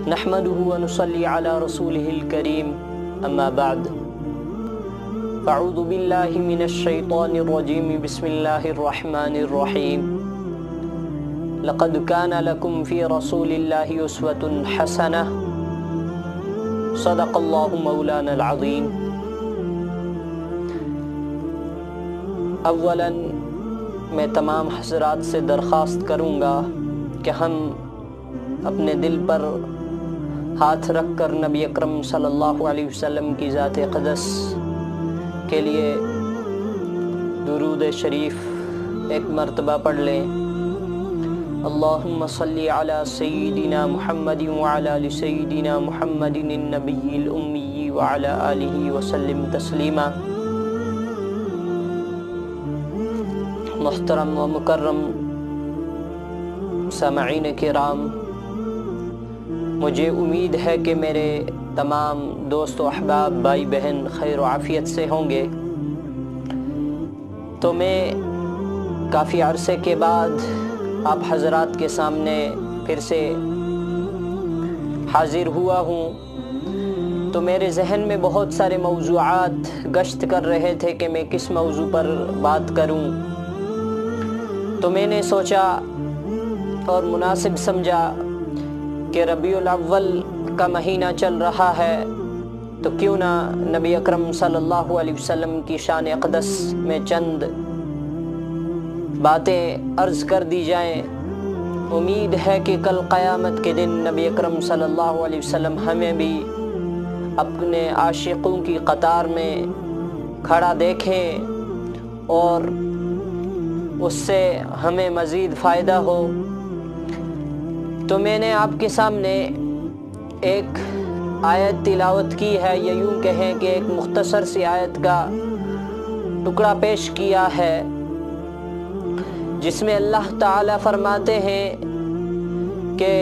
نحمده ونصلي على رسوله الكريم أما بعد فأعوذ بالله من الشيطان الرجيم بسم الله الرحمن الرحيم لقد كان لكم في رسول الله أسوة حسنة صدق الله مولانا العظيم۔ اولاً میں تمام حضرات سے درخواست کروں گا کہ ہم اپنے دل پر ہاتھ رکھ کر نبی اکرم صلی اللہ علیہ وسلم کی ذات اقدس کے لیے درود شریف ایک مرتبہ پڑھ لیں۔ اللہم صلی علی سیدنا محمد وعلی آل سیدنا محمد النبی الامی وعلی آلہ وسلم تسلیما۔ محترم و مکرم سامعین کرام، مجھے امید ہے کہ میرے تمام دوست و احباب بھائی بہن خیر و عافیت سے ہوں گے۔ تو میں کافی عرصے کے بعد آپ حضرات کے سامنے پھر سے حاضر ہوا ہوں، تو میرے ذہن میں بہت سارے موضوعات گشت کر رہے تھے کہ میں کس موضوع پر بات کروں، تو میں نے سوچا اور مناسب سمجھا کہ ربیع الاول کا مہینہ چل رہا ہے، تو کیوں نہ نبی اکرم صلی اللہ علیہ وسلم کی شان اقدس میں چند باتیں عرض کر دی جائیں۔ امید ہے کہ کل قیامت کے دن نبی اکرم صلی اللہ علیہ وسلم ہمیں بھی اپنے عاشقوں کی قطار میں کھڑا دیکھیں اور اس سے ہمیں مزید فائدہ ہو۔ تو میں نے آپ کے سامنے ایک آیت تلاوت کی ہے، یا یوں کہیں کہ ایک مختصر سی آیت کا ٹکڑا پیش کیا ہے، جس میں اللہ تعالیٰ فرماتے ہیں کہ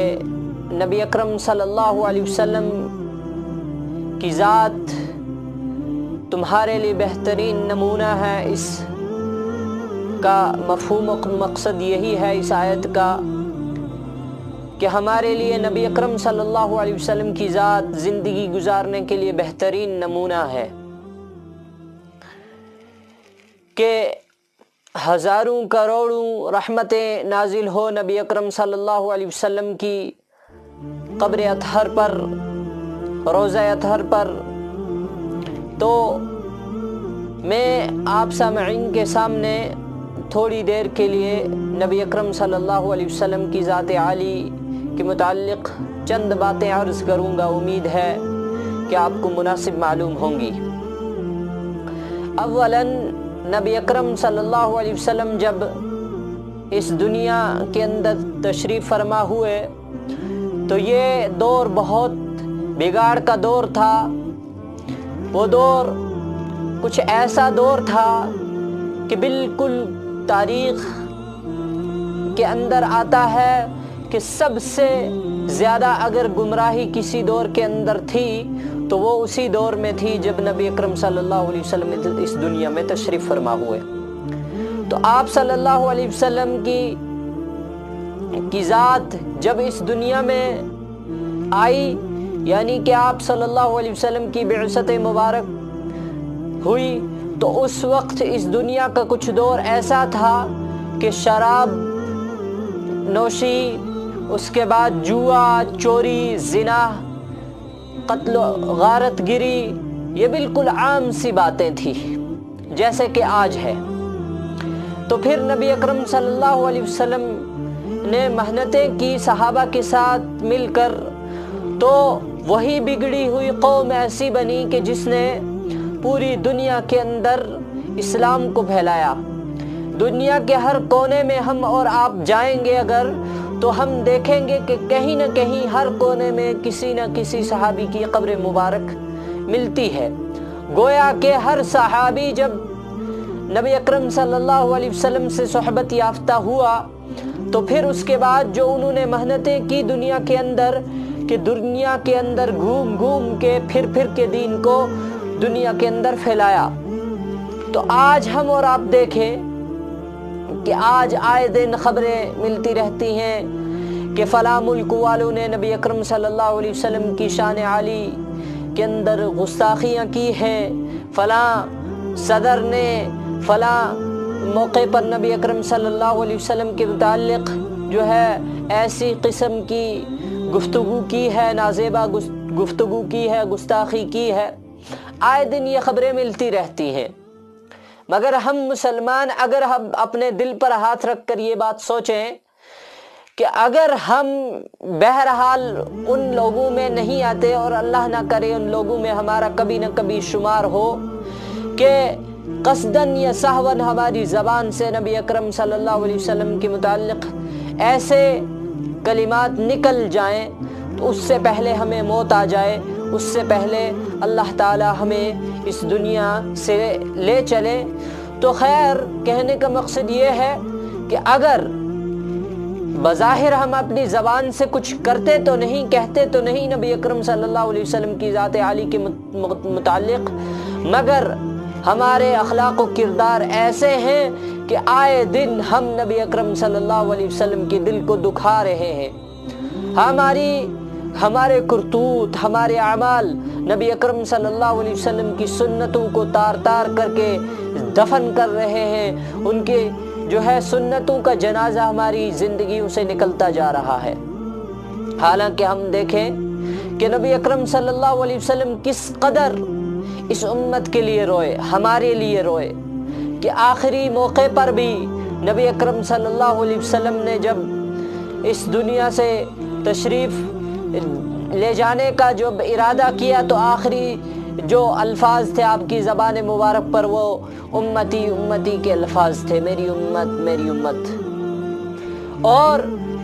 نبی اکرم صلی اللہ علیہ وسلم کی ذات تمہارے لیے بہترین نمونہ ہے۔ اس کا مفہوم و مقصد یہی ہے اس آیت کا کہ ہمارے لیے نبی اکرم صلی اللہ علیہ وسلم کی ذات زندگی گزارنے کے لیے بہترین نمونہ ہے، کہ ہزاروں کروڑوں رحمتیں نازل ہو نبی اکرم صلی اللہ علیہ وسلم کی قبر اطہر پر، روضہ اطہر پر۔ تو میں آپ سامعین کے سامنے تھوڑی دیر کے لیے نبی اکرم صلی اللہ علیہ وسلم کی ذات عالی کے متعلق چند باتیں عرض کروں گا، امید ہے کہ آپ کو مناسب معلوم ہوں گی۔ اولاً نبی اکرم صلی اللہ علیہ وسلم جب اس دنیا کے اندر تشریف فرما ہوئے تو یہ دور بہت بگاڑ کا دور تھا۔ وہ دور کچھ ایسا دور تھا کہ بالکل تاریخ کے اندر آتا ہے کہ سب سے زیادہ اگر گمراہی کسی دور کے اندر تھی تو وہ اسی دور میں تھی جب نبی اکرم صلی اللہ علیہ وسلم اس دنیا میں تشریف فرما ہوئے۔ تو آپ صلی اللہ علیہ وسلم کی ذات جب اس دنیا میں آئی، یعنی کہ آپ صلی اللہ علیہ وسلم کی بعثت مبارک ہوئی، تو اس وقت اس دنیا کا کچھ دور ایسا تھا کہ شراب نوشی، اس کے بعد جوا، چوری، زنا، قتل و غارت گری، یہ بالکل عام سی باتیں تھیں جیسے کہ آج ہے۔ تو پھر نبی اکرم صلی اللہ علیہ وسلم نے محنتیں کی صحابہ کے ساتھ مل کر، تو وہی بگڑی ہوئی قوم ایسی بنی کہ جس نے پوری دنیا کے اندر اسلام کو پھیلایا۔ دنیا کے ہر کونے میں ہم اور آپ جائیں گے اگر، تو ہم دیکھیں گے کہ کہیں نہ کہیں ہر کونے میں کسی نہ کسی صحابی کی قبر مبارک ملتی ہے۔ گویا کہ ہر صحابی جب نبی اکرم صلی اللہ علیہ وسلم سے صحبت یافتہ ہوا تو پھر اس کے بعد جو انہوں نے محنتیں کی دنیا کے اندر، کہ دنیا کے اندر گھوم گھوم کے پھر کے دین کو دنیا کے اندر پھیلایا۔ تو آج ہم اور آپ دیکھیں کہ آج آئے دن خبریں ملتی رہتی ہیں کہ فلاں ملک والوں نے نبی اکرم صلی اللہ علیہ وسلم کی شان عالی کے اندر گستاخیاں کی ہیں، فلاں صدر نے فلاں موقع پر نبی اکرم صلی اللہ علیہ وسلم کے متعلق جو ہے ایسی قسم کی گفتگو کی ہے، نازیبہ گفتگو کی ہے، گستاخی کی ہے۔ آئے دن یہ خبریں ملتی رہتی ہیں، مگر ہم مسلمان اگر ہم اپنے دل پر ہاتھ رکھ کر یہ بات سوچیں کہ اگر ہم بہرحال ان لوگوں میں نہیں آتے، اور اللہ نہ کرے ان لوگوں میں ہمارا کبھی نہ کبھی شمار ہو کہ قصداً یا سہواً ہماری زبان سے نبی اکرم صلی اللہ علیہ وسلم کے متعلق ایسے کلمات نکل جائیں، تو اس سے پہلے ہمیں موت آ جائے، اس سے پہلے اللہ تعالی ہمیں اس دنیا سے لے چلے، تو خیر کہنے کا مقصد یہ ہے کہ اگر بظاہر ہم اپنی زبان سے کچھ کرتے تو نہیں، کہتے تو نہیں نبی اکرم صلی اللہ علیہ وسلم کی ذات عالی کے متعلق، مگر ہمارے اخلاق و کردار ایسے ہیں کہ آئے دن ہم نبی اکرم صلی اللہ علیہ وسلم کے دل کو دکھا رہے ہیں، ہمارے کرتوت، ہمارے اعمال نبی اکرم صلی اللہ علیہ وسلم کی سنتوں کو تار تار کر کے دفن کر رہے ہیں، ان کے جو ہے سنتوں کا جنازہ ہماری زندگیوں سے نکلتا جا رہا ہے۔ حالانکہ ہم دیکھیں کہ نبی اکرم صلی اللہ علیہ وسلم کس قدر اس امت کے لیے روئے، ہمارے لیے روئے، کہ آخری موقع پر بھی نبی اکرم صلی اللہ علیہ وسلم نے جب اس دنیا سے تشریف لے جانے کا جب ارادہ کیا تو آخری جو الفاظ تھے آپ کی زبان مبارک پر وہ امتی امتی کے الفاظ تھے، میری امت میری امت، اور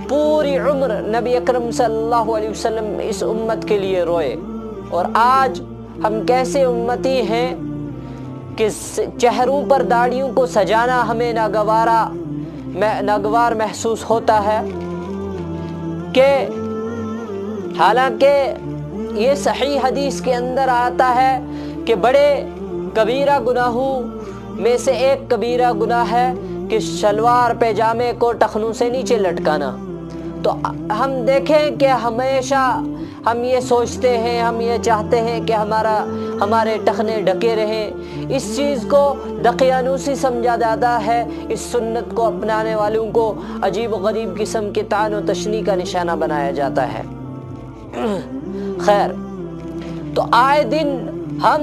پوری عمر نبی اکرم صلی اللہ علیہ وسلم اس امت کے لیے روئے۔ اور آج ہم کیسے امتی ہیں کہ چہروں پر داڑھیوں کو سجانا ہمیں ناگوار محسوس ہوتا ہے، کہ حالانکہ یہ صحیح حدیث کے اندر آتا ہے کہ بڑے کبیرہ گناہوں میں سے ایک کبیرہ گناہ ہے کہ شلوار پیجامے کو ٹخنوں سے نیچے لٹکانا۔ تو ہم دیکھیں کہ ہمیشہ ہم یہ سوچتے ہیں، ہم یہ چاہتے ہیں کہ ہمارے ٹخنے ڈھکے رہیں، اس چیز کو دقیانوسی سمجھا جاتا ہے، اس سنت کو اپنانے والوں کو عجیب و غریب قسم کے طعن و تشنیع کا نشانہ بنایا جاتا ہے۔ خیر، تو آئے دن ہم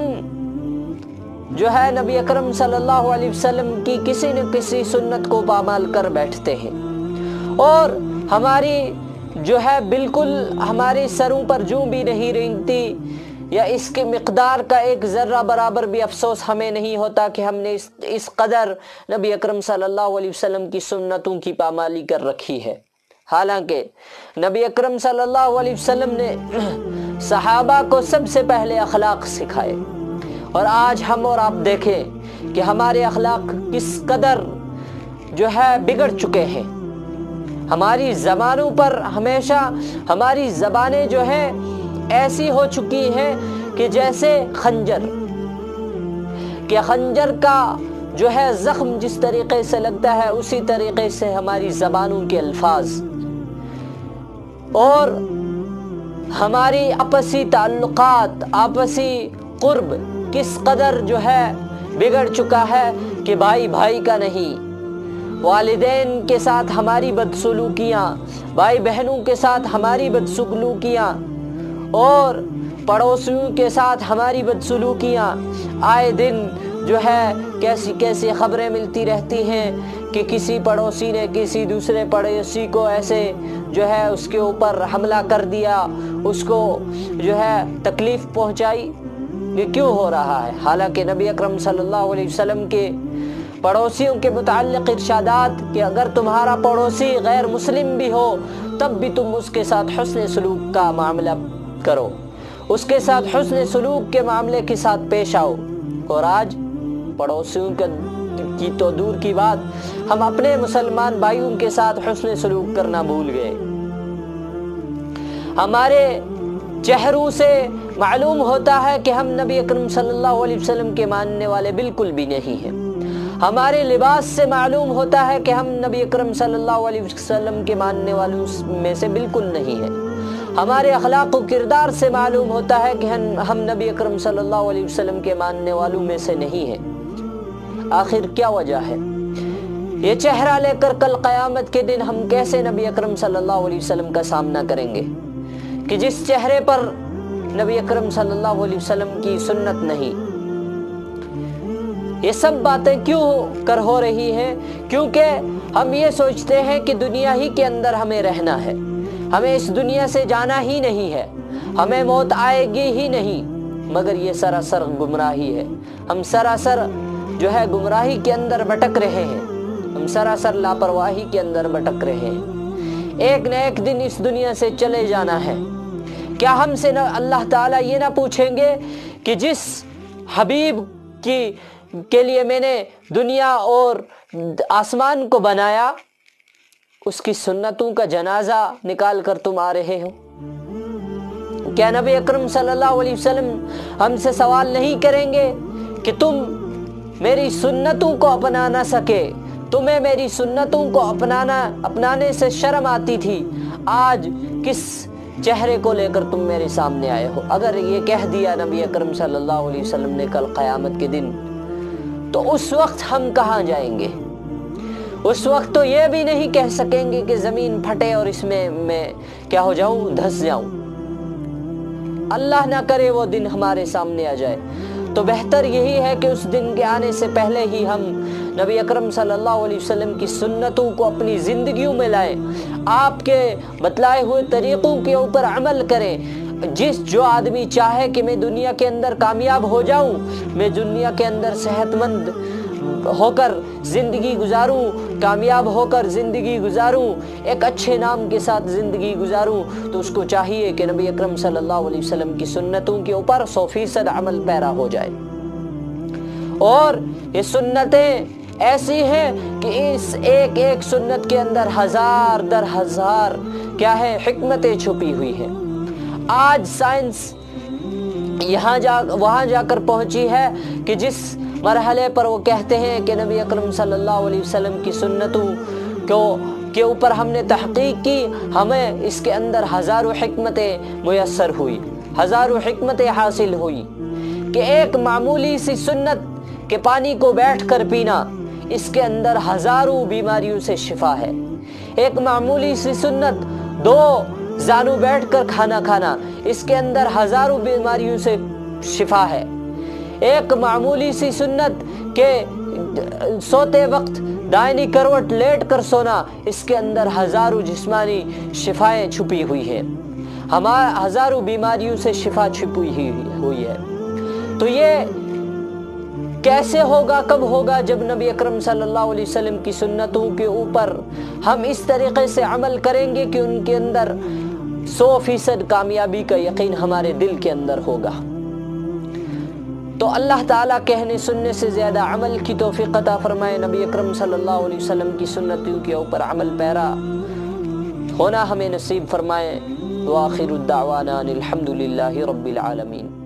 جو ہے نبی اکرم صلی اللہ علیہ وسلم کی کسی نہ کسی سنت کو پامال کر بیٹھتے ہیں، اور ہماری جو ہے بالکل ہماری سروں پر جوں بھی نہیں رینگتی، یا اس کے مقدار کا ایک ذرہ برابر بھی افسوس ہمیں نہیں ہوتا کہ ہم نے اس قدر نبی اکرم صلی اللہ علیہ وسلم کی سنتوں کی پامالی کر رکھی ہے۔ حالانکہ نبی اکرم صلی اللہ علیہ وسلم نے صحابہ کو سب سے پہلے اخلاق سکھائے، اور آج ہم اور آپ دیکھیں کہ ہمارے اخلاق کس قدر جو ہے بگڑ چکے ہیں۔ ہماری زبانوں پر ہمیشہ ہماری زبانیں جو ہے ایسی ہو چکی ہیں کہ جیسے خنجر کا جو ہے زخم جس طریقے سے لگتا ہے اسی طریقے سے ہماری زبانوں کے الفاظ، اور ہماری آپسی تعلقات، آپسی قرب کس قدر جو ہے بگڑ چکا ہے کہ بھائی بھائی کا نہیں، والدین کے ساتھ ہماری بدسلوکیاں، بھائی بہنوں کے ساتھ ہماری بدسلوکیاں، اور پڑوسیوں کے ساتھ ہماری بدسلوکیاں، آئے دن جو ہے کیسی کیسی خبریں ملتی رہتی ہیں کہ کسی پڑوسی نے کسی دوسرے پڑوسی کو ایسے جو ہے اس کے اوپر حملہ کر دیا، اس کو جو ہے تکلیف پہنچائی۔ یہ کیوں ہو رہا ہے؟ حالانکہ نبی اکرم صلی اللہ علیہ وسلم کے پڑوسیوں کے متعلق ارشادات کہ اگر تمہارا پڑوسی غیر مسلم بھی ہو تب بھی تم اس کے ساتھ حسن سلوک کا معاملہ کرو، اس کے ساتھ حسن سلوک کے معاملے کے ساتھ پیش آؤ۔ اور آج پڑوسیوں کی تو دور کی بات، ہم اپنے مسلمان بھائیوں کے ساتھ حسن سلوک کرنا بھول گئے۔ ہمارے چہروں سے معلوم ہوتا ہے کہ ہم نبی اکرم صلی اللہ علیہ وسلم کے ماننے والے بالکل بھی نہیں ہیں۔ ہمارے لباس سے معلوم ہوتا ہے کہ ہم نبی اکرم صلی اللہ علیہ وسلم کے ماننے والوں میں سے بالکل نہیں ہیں۔ ہمارے اخلاق و کردار سے معلوم ہوتا ہے کہ ہم نبی اکرم صلی اللہ علیہ وسلم کے ماننے والوں میں سے نہیں ہیں۔ آخر کیا وجہ ہے؟ یہ چہرہ لے کر کل قیامت کے دن ہم کیسے نبی اکرم صلی اللہ علیہ وسلم کا سامنا کریں گے کہ جس چہرے پر نبی اکرم صلی اللہ علیہ وسلم کی سنت نہیں؟ یہ سب باتیں کیوں کر ہو رہی ہیں؟ کیونکہ ہم یہ سوچتے ہیں کہ دنیا ہی کے اندر ہمیں رہنا ہے، ہمیں اس دنیا سے جانا ہی نہیں ہے، ہمیں موت آئے گی ہی نہیں، مگر یہ سراسر گمراہی ہے۔ ہم سراسر جو ہے گمراہی کے اندر بھٹک رہے ہیں، ہم سراسر لاپرواہی کے اندر بھٹک رہے ہیں۔ ایک نہ ایک دن اس دنیا سے چلے جانا ہے۔ کیا ہم سے اللہ تعالیٰ یہ نہ پوچھیں گے کہ جس حبیب کے لیے میں نے دنیا اور آسمان کو بنایا، اس کی سنتوں کا جنازہ نکال کر تم آ رہے ہو؟ کیا نبی اکرم صلی اللہ علیہ وسلم ہم سے سوال نہیں کریں گے کہ تم میری سنتوں کو اپنا نہ سکے، تمہیں میری سنتوں کو اپنانے سے شرم آتی تھی، آج کس چہرے کو لے کر تم میرے سامنے آئے ہو؟ اگر یہ کہہ دیا نبی اکرم صلی اللہ علیہ وسلم نے کل قیامت کے دن، تو اس وقت ہم کہاں جائیں گے؟ اس وقت تو یہ بھی نہیں کہہ سکیں گے کہ زمین پھٹے اور اس میں کیا ہو جاؤں، دھس جاؤں۔ اللہ نہ کرے وہ دن ہمارے سامنے آ جائے۔ تو بہتر یہی ہے کہ اس دن کے آنے سے پہلے ہی ہم نبی اکرم صلی اللہ علیہ وسلم کی سنتوں کو اپنی زندگیوں میں لائیں، آپ کے بتلائے ہوئے طریقوں کے اوپر عمل کریں۔ جو آدمی چاہے کہ میں دنیا کے اندر کامیاب ہو جاؤں، میں دنیا کے اندر صحت مند ہو کر زندگی گزاروں، کامیاب ہو کر زندگی گزاروں، ایک اچھے نام کے ساتھ زندگی گزاروں، تو اس کو چاہیے کہ نبی اکرم صلی اللہ علیہ وسلم کی سنتوں کے اوپر 100% عمل پیرا ہو جائے۔ اور یہ سنتیں ایسی ہیں کہ اس ایک ایک سنت کے اندر ہزار در ہزار کیا ہے، حکمتیں چھپی ہوئی ہیں۔ آج سائنس وہاں جا کر پہنچی ہے کہ جس مرحلے پر وہ کہتے ہیں کہ نبی اکرم صلی اللہ علیہ وسلم کی سنتوں کے اوپر ہم نے تحقیق کی، ہمیں اس کے اندر ہزاروں حکمتیں میسر ہوئی، ہزاروں حکمتیں حاصل ہوئی، کہ ایک معمولی سی سنت کہ پانی کو بیٹھ کر پینا، اس کے اندر ہزاروں بیماریوں سے شفا ہے۔ ایک معمولی سی سنت 2 زانو بیٹھ کر کھانا کھانا، اس کے اندر ہزاروں بیماریوں سے شفا ہے۔ ایک معمولی سی سنت کہ سوتے وقت دائنی کروٹ لیٹ کر سونا، اس کے اندر ہزاروں جسمانی شفائیں چھپی ہوئی ہیں، ہزاروں بیماریوں سے شفا چھپی ہوئی ہے۔ تو یہ کیسے ہوگا، کب ہوگا؟ جب نبی اکرم صلی اللہ علیہ وسلم کی سنتوں کے اوپر ہم اس طریقے سے عمل کریں گے کہ ان کے اندر 100% کامیابی کا یقین ہمارے دل کے اندر ہوگا۔ تو اللہ تعالیٰ کہنے سننے سے زیادہ عمل کی توفیق عطا فرمائے، نبی اکرم صلی اللہ علیہ وسلم کی سنتوں کے اوپر عمل پیرا ہونا ہمیں نصیب فرمائے۔ وآخر الدعوانا الحمد للہ رب العالمین۔